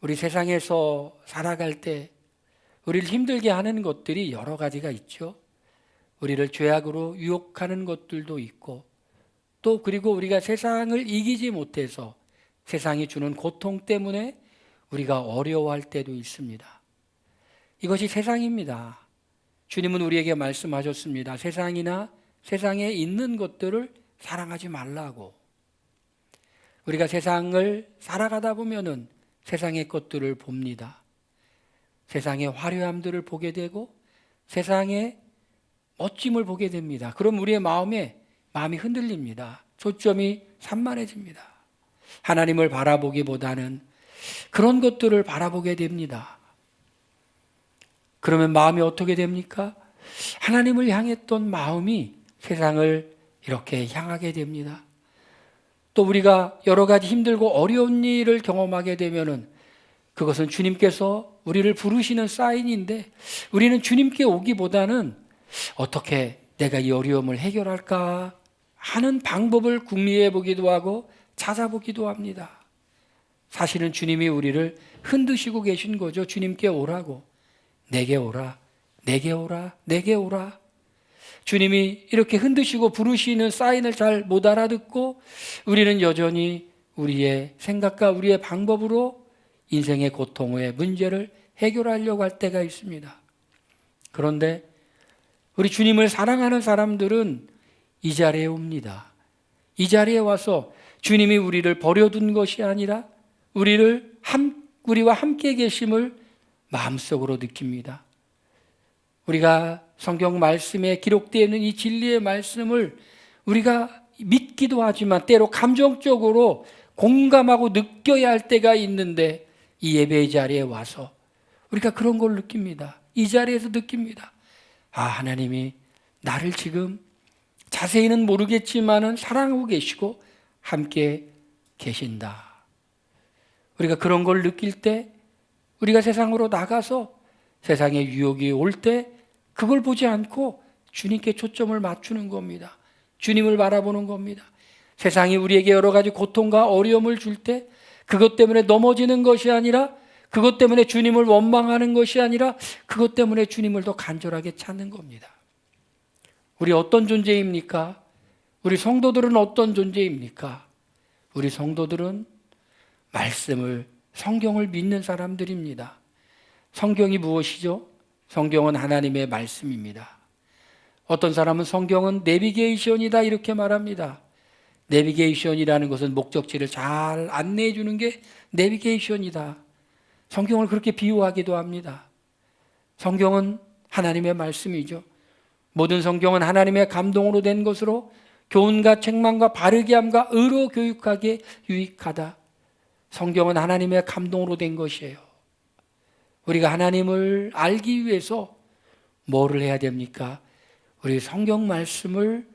우리 세상에서 살아갈 때 우리를 힘들게 하는 것들이 여러 가지가 있죠. 우리를 죄악으로 유혹하는 것들도 있고, 또 그리고 우리가 세상을 이기지 못해서 세상이 주는 고통 때문에 우리가 어려워할 때도 있습니다. 이것이 세상입니다. 주님은 우리에게 말씀하셨습니다. 세상이나 세상에 있는 것들을 사랑하지 말라고. 우리가 세상을 살아가다 보면은 세상의 것들을 봅니다. 세상의 화려함들을 보게 되고 세상의 멋짐을 보게 됩니다. 그럼 우리의 마음이 흔들립니다. 초점이 산만해집니다. 하나님을 바라보기보다는 그런 것들을 바라보게 됩니다. 그러면 마음이 어떻게 됩니까? 하나님을 향했던 마음이 세상을 이렇게 향하게 됩니다. 또 우리가 여러 가지 힘들고 어려운 일을 경험하게 되면은 그것은 주님께서 우리를 부르시는 사인인데, 우리는 주님께 오기보다는 어떻게 내가 이 어려움을 해결할까 하는 방법을 궁리해 보기도 하고 찾아보기도 합니다. 사실은 주님이 우리를 흔드시고 계신 거죠. 주님께 오라고. 내게 오라, 내게 오라, 내게 오라. 주님이 이렇게 흔드시고 부르시는 사인을 잘 못 알아듣고 우리는 여전히 우리의 생각과 우리의 방법으로 인생의 고통의 문제를 해결하려고 할 때가 있습니다. 그런데 우리 주님을 사랑하는 사람들은 이 자리에 옵니다. 이 자리에 와서 주님이 우리를 버려둔 것이 아니라 우리와 함께 계심을 마음속으로 느낍니다. 우리가 성경 말씀에 기록되어 있는 이 진리의 말씀을 우리가 믿기도 하지만 때로 감정적으로 공감하고 느껴야 할 때가 있는데, 이 예배의 자리에 와서 우리가 그런 걸 느낍니다. 이 자리에서 느낍니다. 아, 하나님이 나를 지금 자세히는 모르겠지만은 사랑하고 계시고 함께 계신다. 우리가 그런 걸 느낄 때 우리가 세상으로 나가서 세상의 유혹이 올 때 그걸 보지 않고 주님께 초점을 맞추는 겁니다. 주님을 바라보는 겁니다. 세상이 우리에게 여러 가지 고통과 어려움을 줄 때 그것 때문에 넘어지는 것이 아니라, 그것 때문에 주님을 원망하는 것이 아니라, 그것 때문에 주님을 더 간절하게 찾는 겁니다. 우리 어떤 존재입니까? 우리 성도들은 어떤 존재입니까? 우리 성도들은 성경을 믿는 사람들입니다. 성경이 무엇이죠? 성경은 하나님의 말씀입니다. 어떤 사람은 성경은 내비게이션이다 이렇게 말합니다. 내비게이션이라는 것은 목적지를 잘 안내해 주는 게 내비게이션이다. 성경을 그렇게 비유하기도 합니다. 성경은 하나님의 말씀이죠. 모든 성경은 하나님의 감동으로 된 것으로 교훈과 책망과 바르게 함과 의로 교육하기에 유익하다. 성경은 하나님의 감동으로 된 것이에요. 우리가 하나님을 알기 위해서 뭐를 해야 됩니까? 우리 성경 말씀을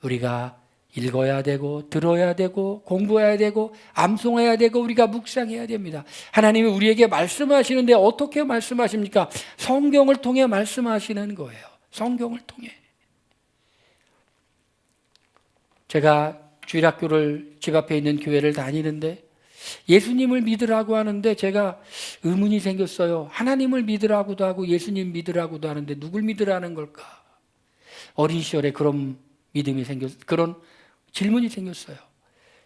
우리가 읽어야 되고 들어야 되고 공부해야 되고 암송해야 되고 우리가 묵상해야 됩니다. 하나님이 우리에게 말씀하시는데 어떻게 말씀하십니까? 성경을 통해 말씀하시는 거예요. 성경을 통해. 제가 주일학교를 집 앞에 있는 교회를 다니는데 예수님을 믿으라고 하는데 제가 의문이 생겼어요. 하나님을 믿으라고도 하고 예수님 믿으라고도 하는데 누굴 믿으라는 걸까? 어린 시절에 그런 그런 질문이 생겼어요.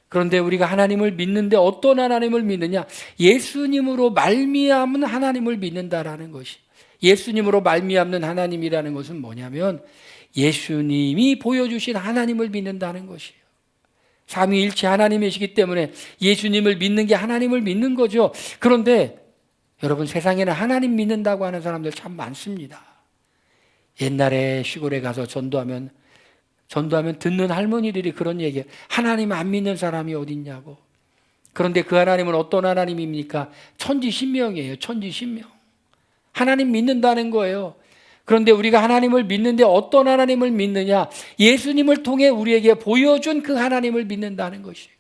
그런데 우리가 하나님을 믿는데 어떤 하나님을 믿느냐? 예수님으로 말미암은 하나님을 믿는다라는 것이. 예수님으로 말미암는 하나님이라는 것은 뭐냐면 예수님이 보여주신 하나님을 믿는다는 것이에요. 삼위일체 하나님이시기 때문에 예수님을 믿는 게 하나님을 믿는 거죠. 그런데 여러분, 세상에는 하나님 믿는다고 하는 사람들 참 많습니다. 옛날에 시골에 가서 전도하면 듣는 할머니들이 그런 얘기해요. 하나님 안 믿는 사람이 어딨냐고. 그런데 그 하나님은 어떤 하나님입니까? 천지신명이에요. 천지신명. 하나님 믿는다는 거예요. 그런데 우리가 하나님을 믿는데 어떤 하나님을 믿느냐? 예수님을 통해 우리에게 보여준 그 하나님을 믿는다는 것이에요.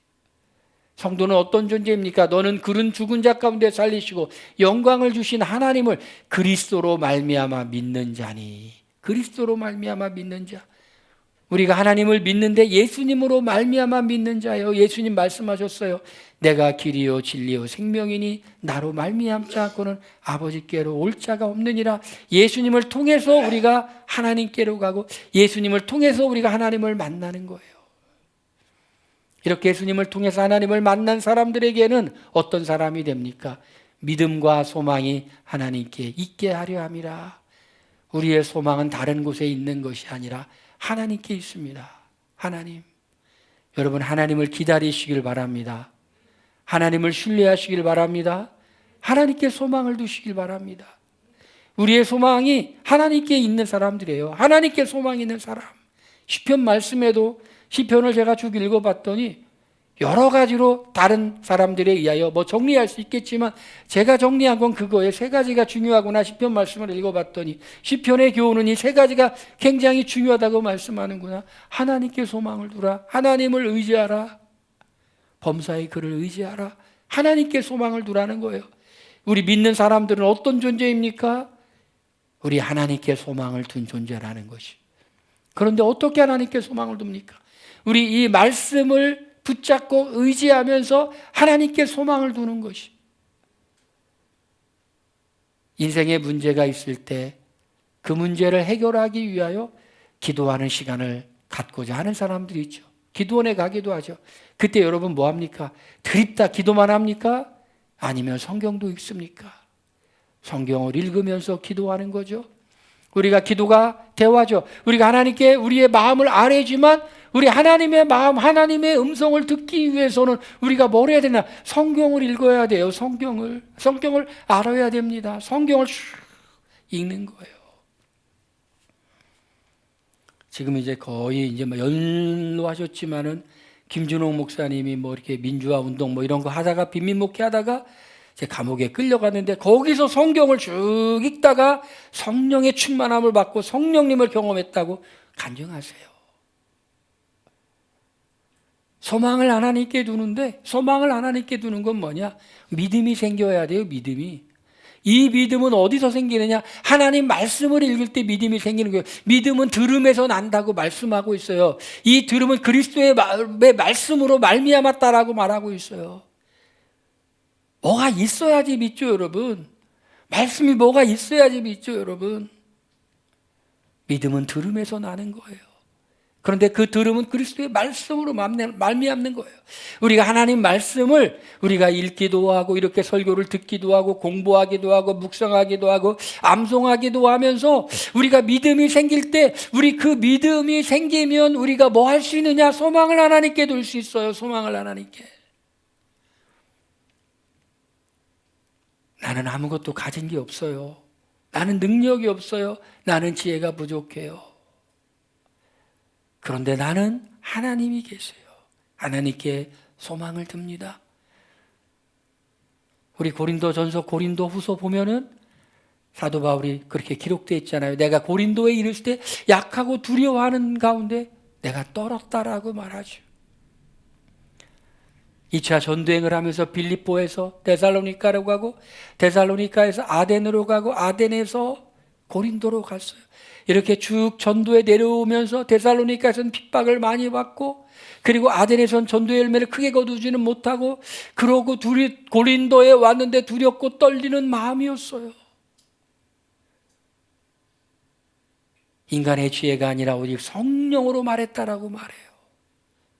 성도는 어떤 존재입니까? 너는 그런 죽은 자 가운데 살리시고 영광을 주신 하나님을 그리스도로 말미암아 믿는 자니. 그리스도로 말미암아 믿는 자. 우리가 하나님을 믿는데 예수님으로 말미암아 믿는 자요. 예수님 말씀하셨어요. 내가 길이요 진리요 생명이니 나로 말미암지 않고는 아버지께로 올 자가 없느니라. 예수님을 통해서 우리가 하나님께로 가고 예수님을 통해서 우리가 하나님을 만나는 거예요. 이렇게 예수님을 통해서 하나님을 만난 사람들에게는 어떤 사람이 됩니까? 믿음과 소망이 하나님께 있게 하려 함이라. 우리의 소망은 다른 곳에 있는 것이 아니라 하나님께 있습니다. 하나님. 여러분, 하나님을 기다리시길 바랍니다. 하나님을 신뢰하시길 바랍니다. 하나님께 소망을 두시길 바랍니다. 우리의 소망이 하나님께 있는 사람들이에요. 하나님께 소망이 있는 사람. 시편 말씀에도 시편을 제가 쭉 읽어봤더니 여러 가지로 다른 사람들에 의하여 정리할 수 있겠지만 제가 정리한 건 그거에 세 가지가 중요하구나. 시편 말씀을 읽어봤더니 시편의 교훈은 이 세 가지가 굉장히 중요하다고 말씀하는구나. 하나님께 소망을 두라. 하나님을 의지하라. 범사의 그를 의지하라. 하나님께 소망을 두라는 거예요. 우리 믿는 사람들은 어떤 존재입니까? 우리 하나님께 소망을 둔 존재라는 것이. 그런데 어떻게 하나님께 소망을 둡니까? 우리 이 말씀을 붙잡고 의지하면서 하나님께 소망을 두는 것이. 인생에 문제가 있을 때 그 문제를 해결하기 위하여 기도하는 시간을 갖고자 하는 사람들이 있죠. 기도원에 가기도 하죠. 그때 여러분 뭐 합니까? 드립다 기도만 합니까? 아니면 성경도 읽습니까? 성경을 읽으면서 기도하는 거죠. 우리가 기도가 대화죠. 우리가 하나님께 우리의 마음을 아뢰지만 우리 하나님의 마음, 하나님의 음성을 듣기 위해서는 우리가 뭘 해야 되나? 성경을 읽어야 돼요. 성경을 알아야 됩니다. 성경을 읽는 거예요. 지금 이제 거의 이제 연로하셨지만은 김준호 목사님이 이렇게 민주화 운동 이런 거 하다가 빈민목회 하다가 이제 감옥에 끌려갔는데 거기서 성경을 쭉 읽다가 성령의 충만함을 받고 성령님을 경험했다고 간증하세요. 소망을 하나님께 두는데 소망을 하나님께 두는 건 뭐냐? 믿음이 생겨야 돼요. 믿음이. 이 믿음은 어디서 생기느냐? 하나님 말씀을 읽을 때 믿음이 생기는 거예요. 믿음은 들음에서 난다고 말씀하고 있어요. 이 들음은 그리스도의 말씀으로 말미암았다라고 말하고 있어요. 뭐가 있어야지 믿죠, 여러분. 말씀이 뭐가 있어야지 믿죠, 여러분. 믿음은 들음에서 나는 거예요. 그런데 그 들음은 그리스도의 말씀으로 말미암는 거예요. 우리가 하나님 말씀을 우리가 읽기도 하고 이렇게 설교를 듣기도 하고 공부하기도 하고 묵상하기도 하고 암송하기도 하면서 우리가 믿음이 생길 때 우리 그 믿음이 생기면 우리가 뭐 할 수 있느냐? 소망을 하나님께 둘 수 있어요. 소망을 하나님께. 나는 아무것도 가진 게 없어요. 나는 능력이 없어요. 나는 지혜가 부족해요. 그런데 나는 하나님이 계세요. 하나님께 소망을 듭니다. 우리 고린도전서 고린도후서 보면은 사도 바울이 그렇게 기록되어 있잖아요. 내가 고린도에 이르실 때 약하고 두려워하는 가운데 내가 떨었다라고 말하죠. 2차 전도행을 하면서 빌립보에서 데살로니카로 가고 데살로니카에서 아덴으로 가고 아덴에서 고린도로 갔어요. 이렇게 쭉 전도에 내려오면서 데살로니카에서는 핍박을 많이 받고 그리고 아덴에서는 전도의 열매를 크게 거두지는 못하고 그러고 고린도에 왔는데 두렵고 떨리는 마음이었어요. 인간의 지혜가 아니라 오직 성령으로 말했다라고 말해요.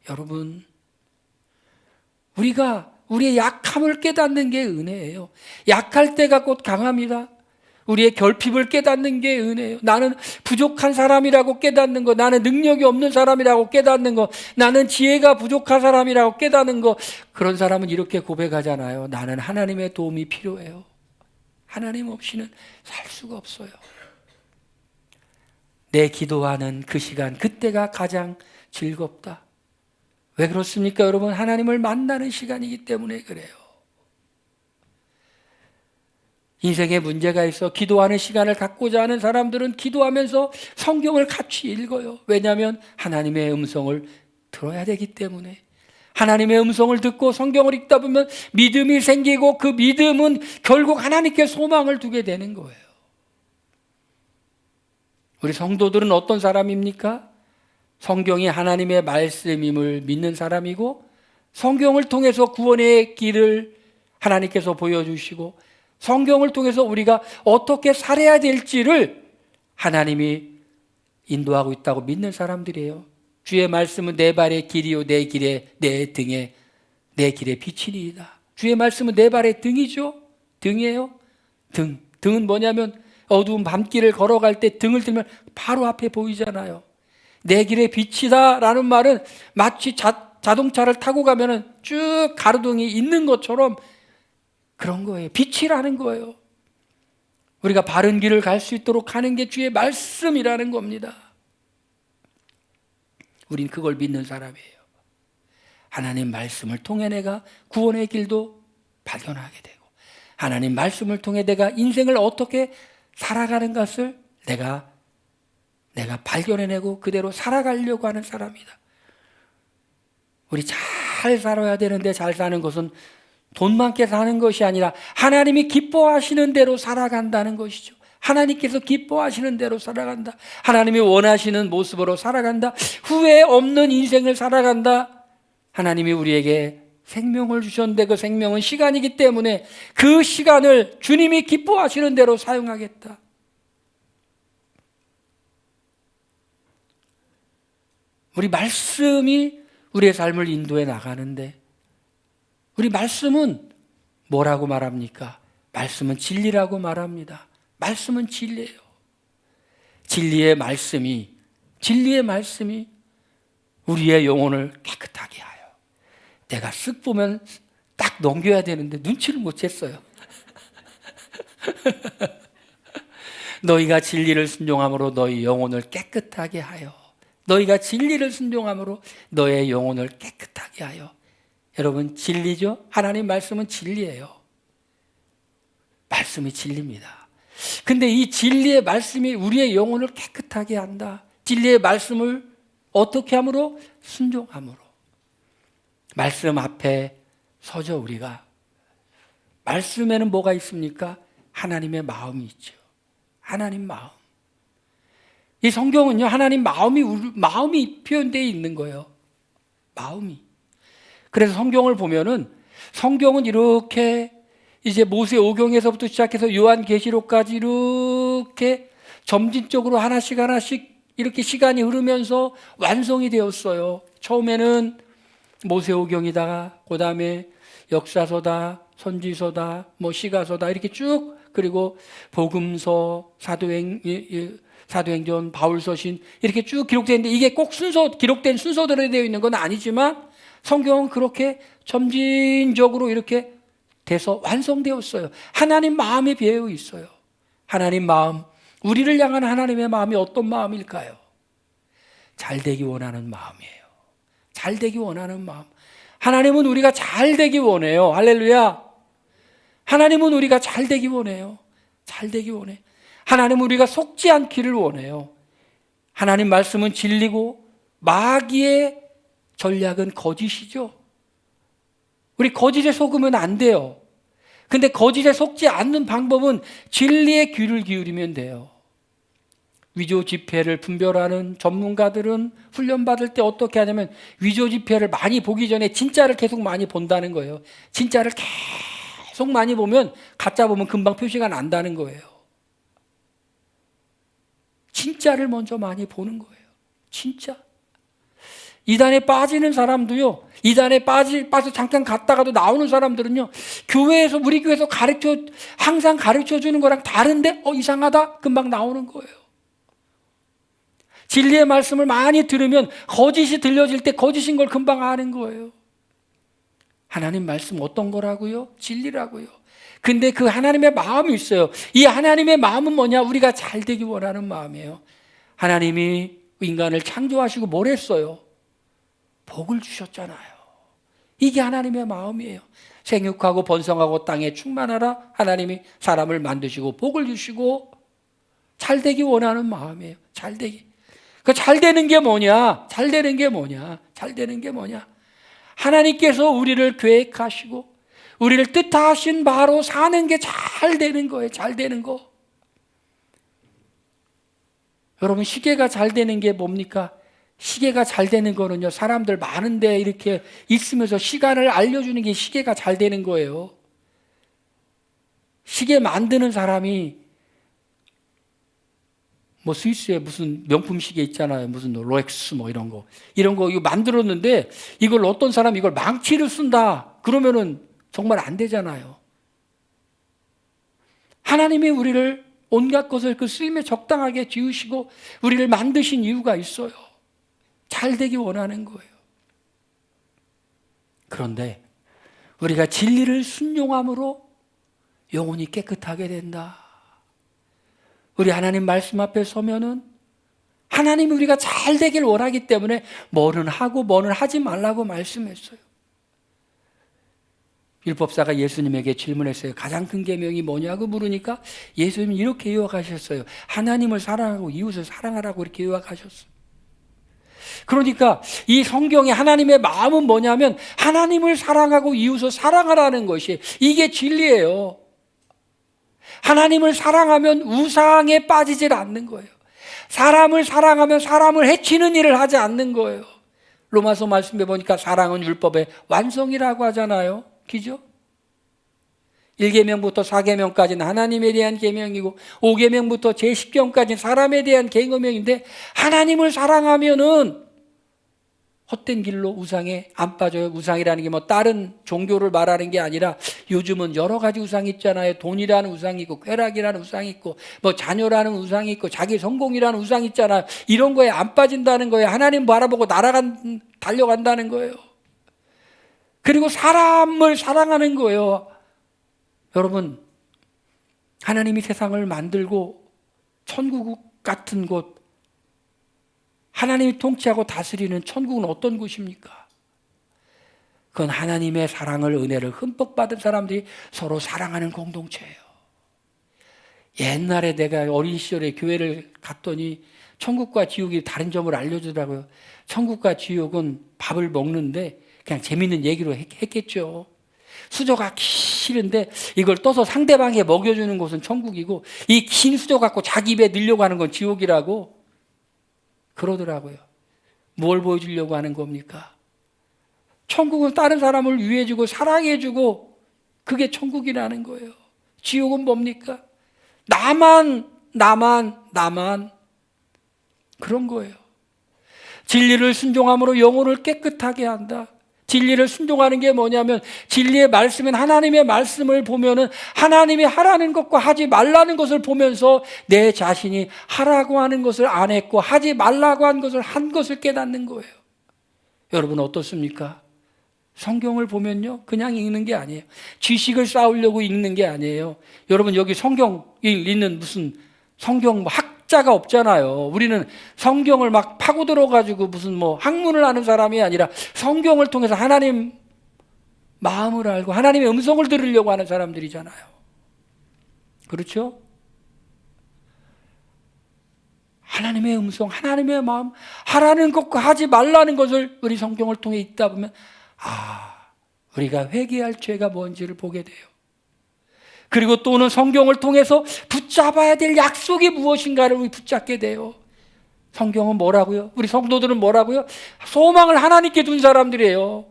여러분, 우리가 우리의 약함을 깨닫는 게 은혜예요. 약할 때가 곧 강합니다. 우리의 결핍을 깨닫는 게 은혜예요. 나는 부족한 사람이라고 깨닫는 거, 나는 능력이 없는 사람이라고 깨닫는 거, 나는 지혜가 부족한 사람이라고 깨닫는 거. 그런 사람은 이렇게 고백하잖아요. 나는 하나님의 도움이 필요해요. 하나님 없이는 살 수가 없어요. 내 기도하는 그 시간, 그때가 가장 즐겁다. 왜 그렇습니까, 여러분? 하나님을 만나는 시간이기 때문에 그래요. 인생에 문제가 있어 기도하는 시간을 갖고자 하는 사람들은 기도하면서 성경을 같이 읽어요. 왜냐하면 하나님의 음성을 들어야 되기 때문에. 하나님의 음성을 듣고 성경을 읽다 보면 믿음이 생기고 그 믿음은 결국 하나님께 소망을 두게 되는 거예요. 우리 성도들은 어떤 사람입니까? 성경이 하나님의 말씀임을 믿는 사람이고, 성경을 통해서 구원의 길을 하나님께서 보여주시고, 성경을 통해서 우리가 어떻게 살아야 될지를 하나님이 인도하고 있다고 믿는 사람들이에요. 주의 말씀은 내 발의 길이요 내 등에 내 길의 빛이니이다. 주의 말씀은 내 발의 등이죠. 등이에요. 등은 뭐냐면 어두운 밤길을 걸어갈 때 등을 들면 바로 앞에 보이잖아요. 내 길의 빛이다 라는 말은 마치 자동차를 타고 가면 쭉 가로등이 있는 것처럼 그런 거예요. 빛이라는 거예요. 우리가 바른 길을 갈 수 있도록 하는 게 주의 말씀이라는 겁니다. 우린 그걸 믿는 사람이에요. 하나님 말씀을 통해 내가 구원의 길도 발견하게 되고, 하나님 말씀을 통해 내가 인생을 어떻게 살아가는 것을 내가 발견해내고 그대로 살아가려고 하는 사람이다. 우리 잘 살아야 되는데 잘 사는 것은 돈 많게 사는 것이 아니라 하나님이 기뻐하시는 대로 살아간다는 것이죠. 하나님께서 기뻐하시는 대로 살아간다. 하나님이 원하시는 모습으로 살아간다. 후회 없는 인생을 살아간다. 하나님이 우리에게 생명을 주셨는데 그 생명은 시간이기 때문에 그 시간을 주님이 기뻐하시는 대로 사용하겠다. 우리 말씀이 우리의 삶을 인도해 나가는데, 우리 말씀은 뭐라고 말합니까? 말씀은 진리라고 말합니다. 말씀은 진리예요. 진리의 말씀이 우리의 영혼을 깨끗하게 하여. 내가 쓱 보면 딱 넘겨야 되는데 눈치를 못 챘어요. 너희가 진리를 순종함으로 너희 영혼을 깨끗하게 하여. 너희가 진리를 순종함으로 너의 영혼을 깨끗하게 하여. 여러분, 진리죠? 하나님 말씀은 진리예요. 말씀이 진리입니다. 근데 이 진리의 말씀이 우리의 영혼을 깨끗하게 한다. 진리의 말씀을 어떻게 함으로? 순종함으로. 말씀 앞에 서죠, 우리가. 말씀에는 뭐가 있습니까? 하나님의 마음이 있죠. 하나님 마음. 이 성경은요, 하나님 마음이 표현되어 있는 거예요. 마음이. 그래서 성경을 보면은, 성경은 이렇게 이제 모세오경에서부터 시작해서 요한계시록까지 이렇게 점진적으로 하나씩 이렇게 시간이 흐르면서 완성이 되었어요. 처음에는 모세오경이다가, 그 다음에 역사서다, 선지서다, 시가서다, 이렇게 쭉, 그리고 복음서, 사도행전, 바울서신, 이렇게 쭉 기록되는데, 이게 꼭 기록된 순서대로 되어 있는 건 아니지만, 성경은 그렇게 점진적으로 이렇게 돼서 완성되었어요. 하나님 마음이 배어 있어요. 하나님 마음, 우리를 향한 하나님의 마음이 어떤 마음일까요? 잘되기 원하는 마음이에요. 잘되기 원하는 마음. 하나님은 우리가 잘되기 원해요. 할렐루야. 하나님은 우리가 잘되기 원해요. 잘되기 원해. 하나님은 우리가 속지 않기를 원해요. 하나님 말씀은 진리고 마귀의 전략은 거짓이죠. 우리 거짓에 속으면 안 돼요. 근데 거짓에 속지 않는 방법은 진리의 귀를 기울이면 돼요. 위조 지폐를 분별하는 전문가들은 훈련받을 때 어떻게 하냐면 위조 지폐를 많이 보기 전에 진짜를 계속 많이 본다는 거예요. 진짜를 계속 많이 보면 가짜 보면 금방 표시가 난다는 거예요. 진짜를 먼저 많이 보는 거예요. 진짜. 이단에 빠지는 사람도요, 이단에 빠져 잠깐 갔다가도 나오는 사람들은요, 우리 교회에서 항상 가르쳐 주는 거랑 다른데, 이상하다? 금방 나오는 거예요. 진리의 말씀을 많이 들으면 거짓이 들려질 때 거짓인 걸 금방 아는 거예요. 하나님 말씀 어떤 거라고요? 진리라고요. 근데 그 하나님의 마음이 있어요. 이 하나님의 마음은 뭐냐? 우리가 잘 되기 원하는 마음이에요. 하나님이 인간을 창조하시고 뭘 했어요? 복을 주셨잖아요. 이게 하나님의 마음이에요. 생육하고 번성하고 땅에 충만하라. 하나님이 사람을 만드시고 복을 주시고 잘 되기 원하는 마음이에요. 잘 되기. 그 잘 되는 게 뭐냐? 잘 되는 게 뭐냐? 잘 되는 게 뭐냐? 하나님께서 우리를 계획하시고 우리를 뜻하신 바로 사는 게 잘 되는 거예요. 잘 되는 거. 여러분, 시계가 잘 되는 게 뭡니까? 시계가 잘 되는 거는요, 사람들 많은데 이렇게 있으면서 시간을 알려주는 게 시계가 잘 되는 거예요. 시계 만드는 사람이 뭐 스위스에 무슨 명품 시계 있잖아요. 무슨 롤렉스 뭐 이런 거 이거 만들었는데 이걸 어떤 사람이 이걸 망치를 쓴다 그러면은 정말 안 되잖아요. 하나님이 우리를 온갖 것을 그 쓰임에 적당하게 지으시고 우리를 만드신 이유가 있어요. 잘 되기 원하는 거예요. 그런데 우리가 진리를 순종함으로 영혼이 깨끗하게 된다. 우리 하나님 말씀 앞에 서면은 하나님이 우리가 잘 되길 원하기 때문에 뭐는 하고 뭐는 하지 말라고 말씀했어요. 율법사가 예수님에게 질문했어요. 가장 큰 계명이 뭐냐고 물으니까 예수님이 이렇게 요약하셨어요. 하나님을 사랑하고 이웃을 사랑하라고 이렇게 요약하셨어요. 그러니까 이 성경의 하나님의 마음은 뭐냐면 하나님을 사랑하고 이웃을 사랑하라는 것이 이게 진리예요. 하나님을 사랑하면 우상에 빠지질 않는 거예요. 사람을 사랑하면 사람을 해치는 일을 하지 않는 거예요. 로마서 말씀해 보니까 사랑은 율법의 완성이라고 하잖아요. 그죠? 1계명부터 4계명까지는 하나님에 대한 계명이고 5계명부터 제10계명까지는 사람에 대한 계명인데 하나님을 사랑하면은 헛된 길로 우상에 안 빠져요. 우상이라는 게 뭐 다른 종교를 말하는 게 아니라 요즘은 여러 가지 우상이 있잖아요. 돈이라는 우상이 있고 쾌락이라는 우상이 있고 뭐 자녀라는 우상이 있고 자기 성공이라는 우상이 있잖아요. 이런 거에 안 빠진다는 거예요. 하나님 바라보고 달려간다는 거예요. 그리고 사람을 사랑하는 거예요. 여러분, 하나님이 세상을 만들고 천국 같은 곳, 하나님이 통치하고 다스리는 천국은 어떤 곳입니까? 그건 하나님의 사랑을, 은혜를 흠뻑 받은 사람들이 서로 사랑하는 공동체예요. 옛날에 내가 어린 시절에 교회를 갔더니 천국과 지옥이 다른 점을 알려주더라고요. 천국과 지옥은 밥을 먹는데 그냥 재밌는 얘기로 했겠죠. 수저가 길은데 이걸 떠서 상대방에 먹여주는 곳은 천국이고 이 긴 수저 갖고 자기 입에 넣으려고 하는 건 지옥이라고 그러더라고요. 뭘 보여주려고 하는 겁니까? 천국은 다른 사람을 위해주고 사랑해주고 그게 천국이라는 거예요. 지옥은 뭡니까? 나만 그런 거예요. 진리를 순종함으로 영혼을 깨끗하게 한다. 진리를 순종하는 게 뭐냐면 진리의 말씀인 하나님의 말씀을 보면은 하나님이 하라는 것과 하지 말라는 것을 보면서 내 자신이 하라고 하는 것을 안 했고 하지 말라고 한 것을 한 것을 깨닫는 거예요. 여러분 어떻습니까? 성경을 보면요 그냥 읽는 게 아니에요. 지식을 쌓으려고 읽는 게 아니에요. 여러분 여기 성경 읽는 무슨 성경 학자가 없잖아요. 우리는 성경을 막 파고 들어가지고 무슨 뭐 학문을 하는 사람이 아니라 성경을 통해서 하나님 마음을 알고 하나님의 음성을 들으려고 하는 사람들이잖아요. 그렇죠? 하나님의 음성, 하나님의 마음, 하라는 것과 하지 말라는 것을 우리 성경을 통해 읽다 보면 우리가 회개할 죄가 뭔지를 보게 돼요. 그리고 또는 성경을 통해서 붙잡아야 될 약속이 무엇인가를 우리 붙잡게 돼요. 성경은 뭐라고요? 우리 성도들은 뭐라고요? 소망을 하나님께 둔 사람들이에요.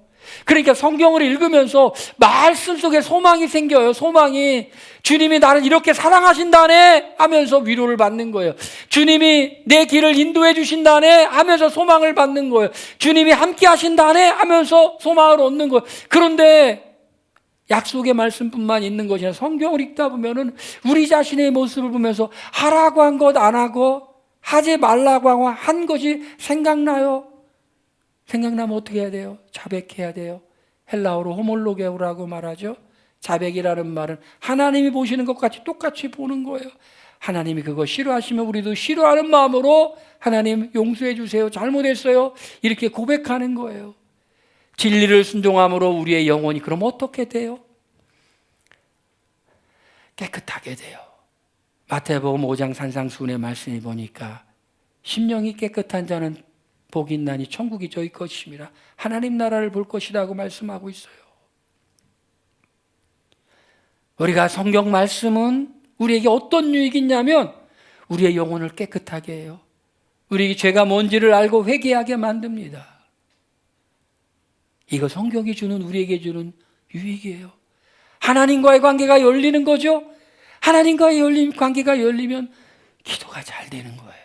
그러니까 성경을 읽으면서 말씀 속에 소망이 생겨요. 소망이 주님이 나를 이렇게 사랑하신다네 하면서 위로를 받는 거예요. 주님이 내 길을 인도해 주신다네 하면서 소망을 받는 거예요. 주님이 함께 하신다네 하면서 소망을 얻는 거예요. 그런데 약속의 말씀뿐만 있는 것이 아니라 성경을 읽다 보면은 우리 자신의 모습을 보면서 하라고 한 것 안 하고 하지 말라고 한 것이 생각나요. 생각나면 어떻게 해야 돼요? 자백해야 돼요. 헬라어로 호몰로게오라고 말하죠. 자백이라는 말은 하나님이 보시는 것 같이 똑같이 보는 거예요. 하나님이 그거 싫어하시면 우리도 싫어하는 마음으로 하나님 용서해 주세요. 잘못했어요. 이렇게 고백하는 거예요. 진리를 순종함으로 우리의 영혼이 그럼 어떻게 돼요? 깨끗하게 돼요. 마태복음 5장 산상수훈의 말씀이 보니까 심령이 깨끗한 자는 복이 있나니 천국이 저희 것입니다. 하나님 나라를 볼 것이라고 말씀하고 있어요. 우리가 성경 말씀은 우리에게 어떤 유익이 있냐면 우리의 영혼을 깨끗하게 해요. 우리 죄가 뭔지를 알고 회개하게 만듭니다. 이거 성경이 주는, 우리에게 주는 유익이에요. 하나님과의 관계가 열리는 거죠. 하나님과의 관계가 열리면 기도가 잘 되는 거예요.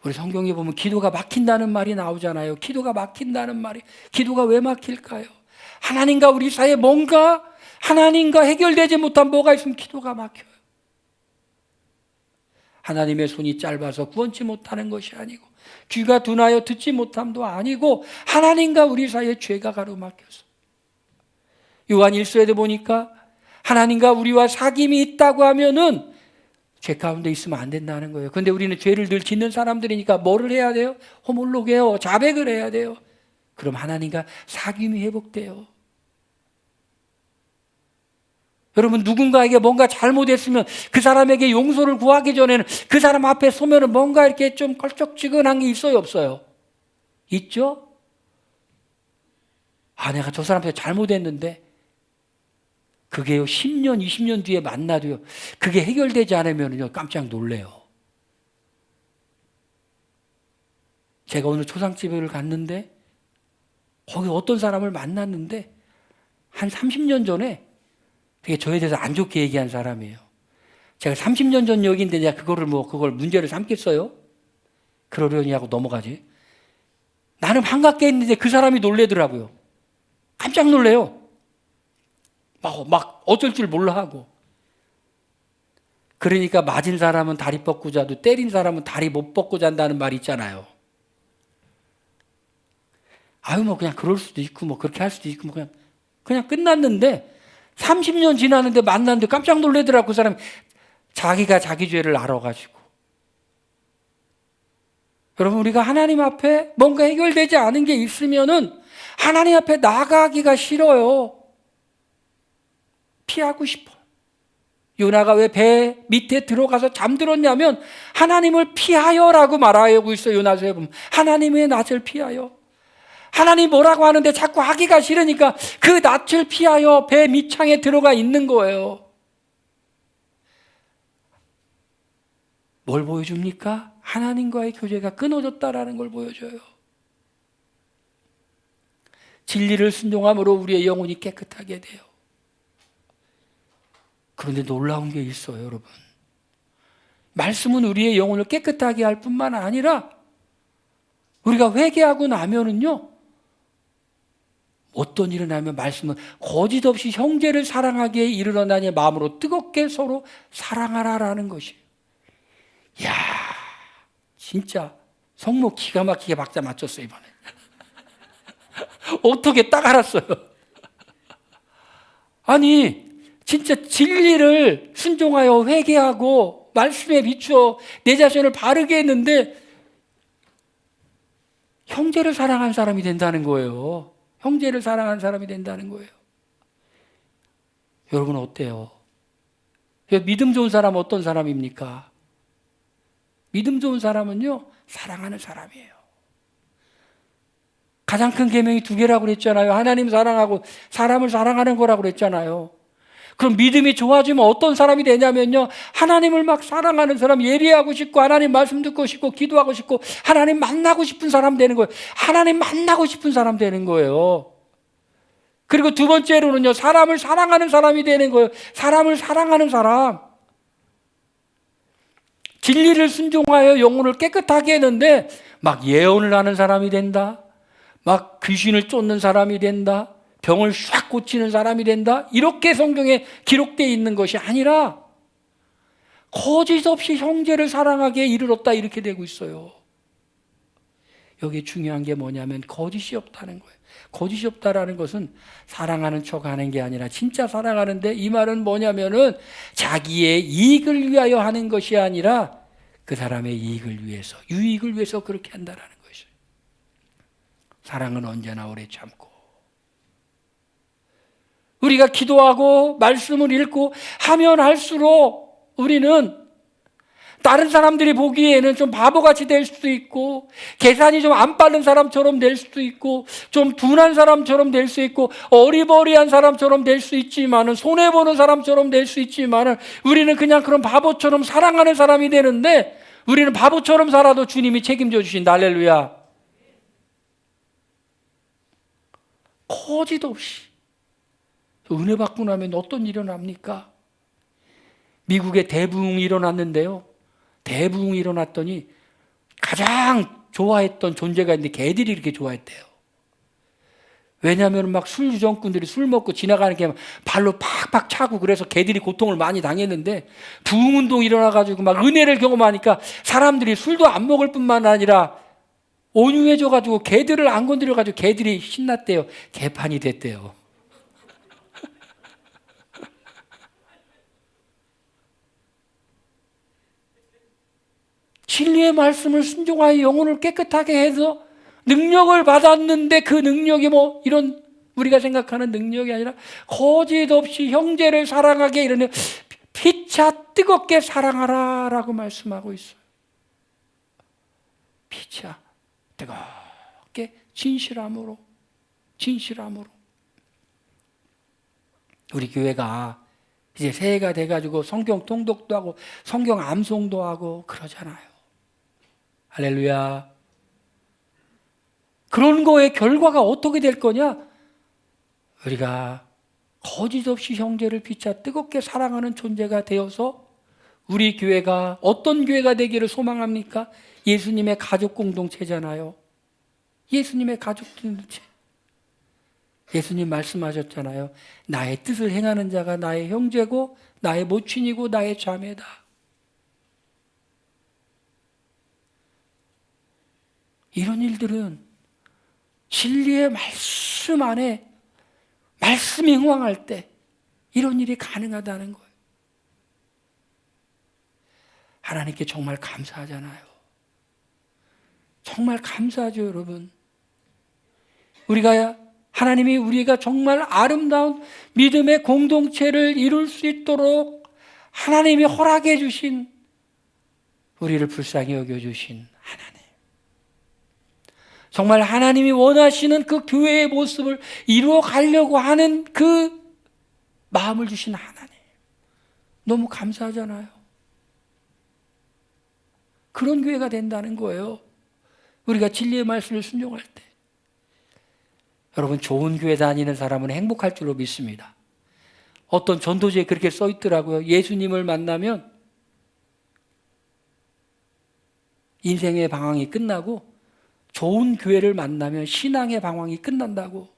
우리 성경에 보면 기도가 막힌다는 말이 나오잖아요. 기도가 막힌다는 말이, 기도가 왜 막힐까요? 하나님과 우리 사이에 뭔가, 하나님과 해결되지 못한 뭐가 있으면 기도가 막혀요. 하나님의 손이 짧아서 구원치 못하는 것이 아니고, 귀가 둔하여 듣지 못함도 아니고, 하나님과 우리 사이에 죄가 가로막혀서. 요한 1서에도 보니까 하나님과 우리와 사귐이 있다고 하면은 죄 가운데 있으면 안 된다는 거예요. 그런데 우리는 죄를 늘 짓는 사람들이니까 뭐를 해야 돼요? 호몰록해요. 자백을 해야 돼요. 그럼 하나님과 사귐이 회복돼요. 여러분, 누군가에게 뭔가 잘못했으면 그 사람에게 용서를 구하기 전에는 그 사람 앞에 서면은 뭔가 이렇게 좀 걸쩍지근한 게 있어요, 없어요? 있죠? 아, 내가 저 사람한테 잘못했는데 그게요, 10년, 20년 뒤에 만나도요, 그게 해결되지 않으면요, 깜짝 놀래요. 제가 오늘 초상집을 갔는데, 거기 어떤 사람을 만났는데, 한 30년 전에 되게 저에 대해서 안 좋게 얘기한 사람이에요. 제가 30년 전 얘기인데 내가 그걸 문제를 삼겠어요? 그러려니 하고 넘어가지. 나는 반갑게 했는데 그 사람이 놀래더라고요. 깜짝 놀래요. 막 어쩔 줄 몰라 하고. 그러니까 맞은 사람은 다리 뻗고 자도 때린 사람은 다리 못 뻗고 잔다는 말 있잖아요. 아유, 뭐 그냥 그럴 수도 있고 뭐 그렇게 할 수도 있고 뭐 그냥 끝났는데 30년 지났는데 만났는데 깜짝 놀래더라고. 그 사람이 자기가 자기 죄를 알아가지고. 여러분, 우리가 하나님 앞에 뭔가 해결되지 않은 게 있으면은 하나님 앞에 나가기가 싫어요. 피하고 싶어. 요나가 왜 배 밑에 들어가서 잠들었냐면 하나님을 피하여라고 말하고 있어요. 요나서에 보면 하나님의 낯을 피하여. 하나님 뭐라고 하는데 자꾸 하기가 싫으니까 그 낯을 피하여 배 밑창에 들어가 있는 거예요. 뭘 보여줍니까? 하나님과의 교제가 끊어졌다라는 걸 보여줘요. 진리를 순종함으로 우리의 영혼이 깨끗하게 돼요. 그런데 놀라운 게 있어요, 여러분. 말씀은 우리의 영혼을 깨끗하게 할 뿐만 아니라 우리가 회개하고 나면은요, 어떤 일이 나면 말씀은 거짓 없이 형제를 사랑하기에 이르러나니 마음으로 뜨겁게 서로 사랑하라라는 것이에요. 이야, 진짜 성모 기가 막히게 박자 맞췄어요, 이번에. 어떻게 딱 알았어요. 아니, 진짜 진리를 순종하여 회개하고 말씀에 비추어 내 자신을 바르게 했는데 형제를 사랑한 사람이 된다는 거예요. 형제를 사랑한 사람이 된다는 거예요. 여러분 어때요? 믿음 좋은 사람은 어떤 사람입니까? 믿음 좋은 사람은요, 사랑하는 사람이에요. 가장 큰 계명이 2개라고 그랬잖아요. 하나님 사랑하고 사람을 사랑하는 거라고 그랬잖아요. 그럼 믿음이 좋아지면 어떤 사람이 되냐면요, 하나님을 막 사랑하는 사람, 예리하고 싶고 하나님 말씀 듣고 싶고 기도하고 싶고 하나님 만나고 싶은 사람 되는 거예요. 하나님 만나고 싶은 사람 되는 거예요. 그리고 2번째로는요, 사람을 사랑하는 사람이 되는 거예요. 사람을 사랑하는 사람. 진리를 순종하여 영혼을 깨끗하게 했는데 막 예언을 하는 사람이 된다, 막 귀신을 쫓는 사람이 된다, 병을 샥 고치는 사람이 된다, 이렇게 성경에 기록되어 있는 것이 아니라 거짓 없이 형제를 사랑하기에 이르렀다, 이렇게 되고 있어요. 여기 중요한 게 뭐냐면 거짓이 없다는 거예요. 거짓이 없다라는 것은 사랑하는 척하는 게 아니라 진짜 사랑하는데, 이 말은 뭐냐면은 자기의 이익을 위하여 하는 것이 아니라 그 사람의 이익을 위해서, 유익을 위해서 그렇게 한다라는 것이에요. 사랑은 언제나 오래 참고, 우리가 기도하고 말씀을 읽고 하면 할수록 우리는 다른 사람들이 보기에는 좀 바보같이 될 수도 있고, 계산이 좀 안 빠른 사람처럼 될 수도 있고, 좀 둔한 사람처럼 될 수 있고, 어리버리한 사람처럼 될 수 있지만은, 손해보는 사람처럼 될 수 있지만은, 우리는 그냥 그런 바보처럼 사랑하는 사람이 되는데, 우리는 바보처럼 살아도 주님이 책임져 주신다. 할렐루야. 거짓 없이. 은혜 받고 나면 어떤 일이 일어납니까? 미국에 대부흥이 일어났는데요. 대부흥이 일어났더니 가장 좋아했던 존재가 있는데 개들이 이렇게 좋아했대요. 왜냐하면 막 술주정꾼들이 술 먹고 지나가는 게 발로 팍팍 차고 그래서 개들이 고통을 많이 당했는데 부흥운동이 일어나가지고 막 은혜를 경험하니까 사람들이 술도 안 먹을 뿐만 아니라 온유해져가지고 개들을 안 건드려가지고 개들이 신났대요. 개판이 됐대요. 진리의 말씀을 순종하여 영혼을 깨끗하게 해서 능력을 받았는데 그 능력이 뭐 이런 우리가 생각하는 능력이 아니라 거짓 없이 형제를 사랑하게 이르는 피차 뜨겁게 사랑하라 라고 말씀하고 있어요. 피차 뜨겁게 진실함으로 우리 교회가 이제 새해가 돼가지고 성경 통독도 하고 성경 암송도 하고 그러잖아요. 할렐루야. 그런 거의 결과가 어떻게 될 거냐? 우리가 거짓 없이 형제를 피차 뜨겁게 사랑하는 존재가 되어서 우리 교회가 어떤 교회가 되기를 소망합니까? 예수님의 가족 공동체잖아요. 예수님의 가족 공동체. 예수님 말씀하셨잖아요. 나의 뜻을 행하는 자가 나의 형제고 나의 모친이고 나의 자매다. 이런 일들은 진리의 말씀 안에 말씀이 흥황할 때 이런 일이 가능하다는 거예요. 하나님께 정말 감사하잖아요. 정말 감사하죠, 여러분. 하나님이 우리가 정말 아름다운 믿음의 공동체를 이룰 수 있도록 하나님이 허락해 주신, 우리를 불쌍히 여겨주신 하나님. 정말 하나님이 원하시는 그 교회의 모습을 이루어 가려고 하는 그 마음을 주신 하나님. 너무 감사하잖아요. 그런 교회가 된다는 거예요. 우리가 진리의 말씀을 순종할 때. 여러분, 좋은 교회 다니는 사람은 행복할 줄로 믿습니다. 어떤 전도지에 그렇게 써 있더라고요. 예수님을 만나면 인생의 방황이 끝나고 좋은 교회를 만나면 신앙의 방황이 끝난다고.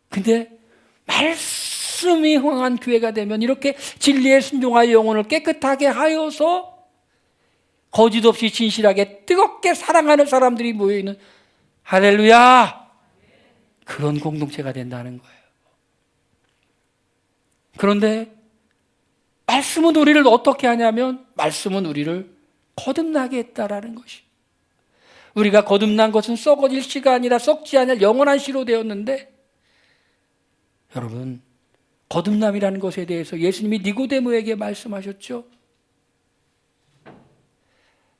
근데 말씀이 흥한 교회가 되면 이렇게 진리에 순종하여 영혼을 깨끗하게 하여서 거짓 없이 진실하게 뜨겁게 사랑하는 사람들이 모여있는, 할렐루야! 그런 공동체가 된다는 거예요. 그런데 말씀은 우리를 어떻게 하냐면, 말씀은 우리를 거듭나게 했다라는 것이. 우리가 거듭난 것은 썩어질 씨가 아니라 썩지 않을 영원한 씨로 되었는데, 여러분, 거듭남이라는 것에 대해서 예수님이 니고데모에게 말씀하셨죠.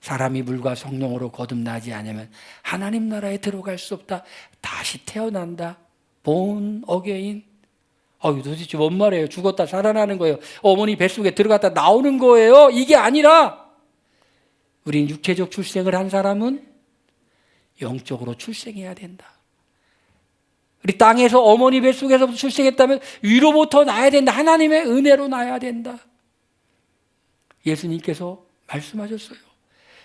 사람이 물과 성령으로 거듭나지 않으면 하나님 나라에 들어갈 수 없다. 다시 태어난다. born again. 도대체 뭔 말이에요? 죽었다 살아나는 거예요. 어머니 뱃속에 들어갔다 나오는 거예요. 이게 아니라 우린 육체적 출생을 한 사람은 영적으로 출생해야 된다. 우리 땅에서 어머니 뱃속에서부터 출생했다면 위로부터 나야 된다. 하나님의 은혜로 나야 된다. 예수님께서 말씀하셨어요.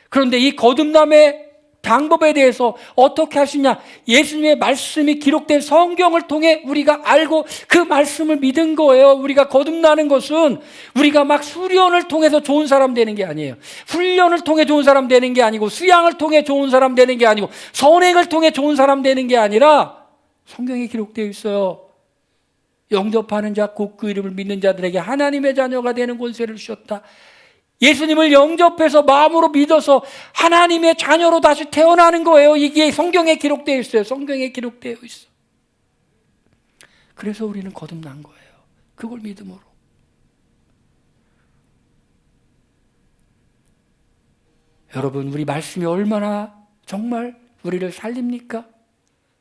그런데 이 거듭남의 방법에 대해서 어떻게 하시냐? 예수님의 말씀이 기록된 성경을 통해 우리가 알고 그 말씀을 믿은 거예요. 우리가 거듭나는 것은 우리가 막 수련을 통해서 좋은 사람 되는 게 아니에요. 훈련을 통해 좋은 사람 되는 게 아니고, 수양을 통해 좋은 사람 되는 게 아니고, 선행을 통해 좋은 사람 되는 게 아니라 성경에 기록되어 있어요. 영접하는 자 곧 그 이름을 믿는 자들에게 하나님의 자녀가 되는 권세를 주셨다. 예수님을 영접해서 마음으로 믿어서 하나님의 자녀로 다시 태어나는 거예요. 이게 성경에 기록되어 있어요. 성경에 기록되어 있어. 그래서 우리는 거듭난 거예요. 그걸 믿음으로. 여러분, 우리 말씀이 얼마나 정말 우리를 살립니까?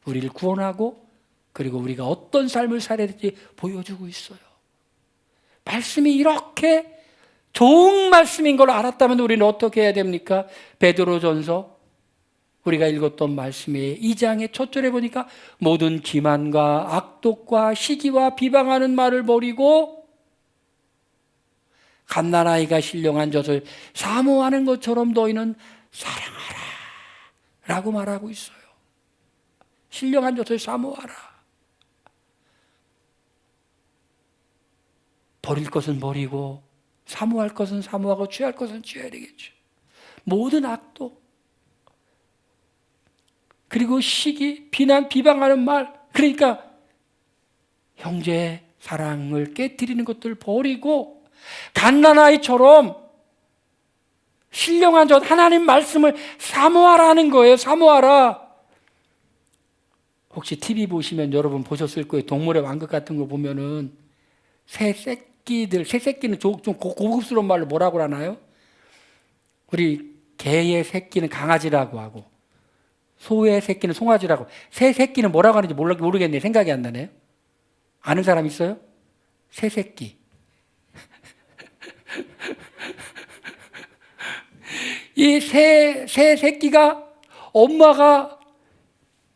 우리를 구원하고 그리고 우리가 어떤 삶을 살아야 될지 보여주고 있어요. 말씀이 이렇게 좋은 말씀인 걸 알았다면 우리는 어떻게 해야 됩니까? 베드로전서 우리가 읽었던 말씀의 2장의 첫 절에 보니까 모든 기만과 악독과 시기와 비방하는 말을 버리고 갓난아이가 신령한 젖을 사모하는 것처럼 너희는 사랑하라 라고 말하고 있어요. 신령한 젖을 사모하라. 버릴 것은 버리고 사모할 것은 사모하고 취할 것은 취해야 되겠죠. 모든 악독 그리고 시기, 비난, 비방하는 말, 그러니까 형제의 사랑을 깨트리는 것들 버리고 갓난아이처럼 신령한 젖 하나님 말씀을 사모하라는 거예요. 사모하라. 혹시 TV 보시면 여러분 보셨을 거예요. 동물의 왕국 같은 거 보면은 새새끼는 좀 고급스러운 말로 뭐라고 하나요? 우리 개의 새끼는 강아지라고 하고 소의 새끼는 송아지라고, 새 새끼는 뭐라고 하는지 모르겠네. 생각이 안 나네요. 아는 사람 있어요? 새 새끼. 이 새 새끼가 엄마가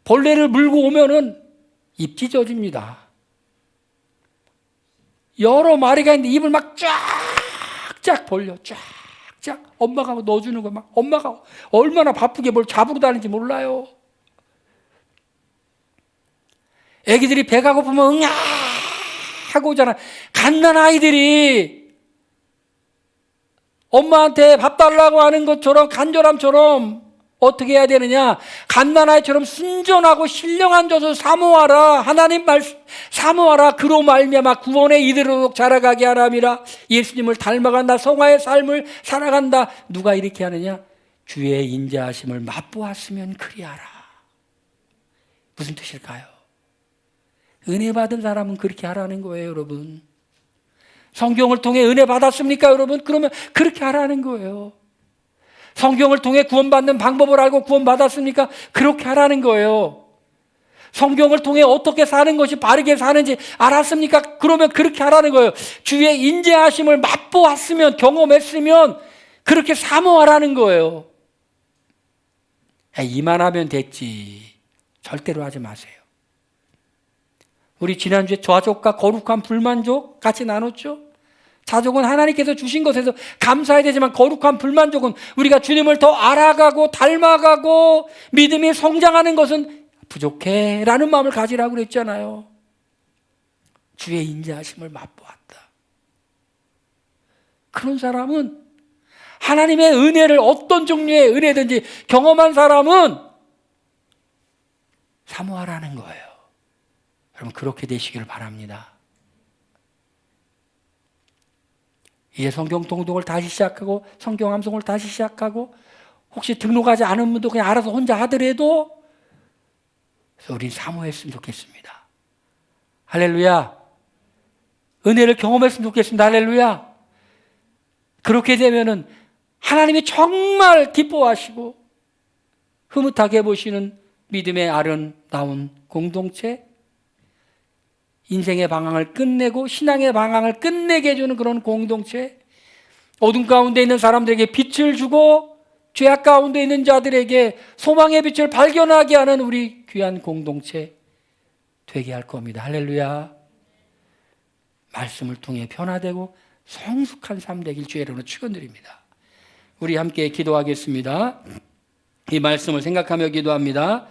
벌레를 물고 오면은 입 찢어집니다. 여러 마리가 있는데 입을 막 쫙쫙 벌려. 쫙쫙. 엄마가 넣어주는 거 막 엄마가 얼마나 바쁘게 뭘 잡으러 다니는지 몰라요. 애기들이 배가 고프면 응아 하고 오잖아. 갓난아이들이 엄마한테 밥 달라고 하는 것처럼 간절함처럼 어떻게 해야 되느냐? 갓난아이처럼 순전하고 신령한 젖을 사모하라. 하나님 말씀 사모하라. 그로 말미암아 구원에 이르도록 자라가게 하람이라. 예수님을 닮아간다. 성화의 삶을 살아간다. 누가 이렇게 하느냐? 주의 인자하심을 맛보았으면 그리하라. 무슨 뜻일까요? 은혜 받은 사람은 그렇게 하라는 거예요, 여러분. 성경을 통해 은혜 받았습니까, 여러분? 그러면 그렇게 하라는 거예요. 성경을 통해 구원받는 방법을 알고 구원받았습니까? 그렇게 하라는 거예요. 성경을 통해 어떻게 사는 것이 바르게 사는지 알았습니까? 그러면 그렇게 하라는 거예요. 주의 인자하심을 맛보았으면, 경험했으면 그렇게 사모하라는 거예요. 이만하면 됐지. 절대로 하지 마세요. 우리 지난주에 좌족과 거룩한 불만족 같이 나눴죠? 자족은 하나님께서 주신 것에서 감사해야 되지만 거룩한 불만족은 우리가 주님을 더 알아가고 닮아가고 믿음이 성장하는 것은 부족해 라는 마음을 가지라고 그랬잖아요. 주의 인자하심을 맛보았다. 그런 사람은 하나님의 은혜를 어떤 종류의 은혜든지 경험한 사람은 사모하라는 거예요. 여러분 그렇게 되시기를 바랍니다. 이제 성경 통독을 다시 시작하고 성경 암송을 다시 시작하고 혹시 등록하지 않은 분도 그냥 알아서 혼자 하더라도 우린 사모했으면 좋겠습니다. 할렐루야. 은혜를 경험했으면 좋겠습니다. 할렐루야. 그렇게 되면은 하나님이 정말 기뻐하시고 흐뭇하게 보시는 믿음의 아름다운 공동체, 인생의 방향을 끝내고 신앙의 방향을 끝내게 해주는 그런 공동체, 어둠 가운데 있는 사람들에게 빛을 주고 죄악 가운데 있는 자들에게 소망의 빛을 발견하게 하는 우리 귀한 공동체 되게 할 겁니다. 할렐루야. 말씀을 통해 변화되고 성숙한 삶 되길 주의 이름으로 축원드립니다. 우리 함께 기도하겠습니다. 이 말씀을 생각하며 기도합니다.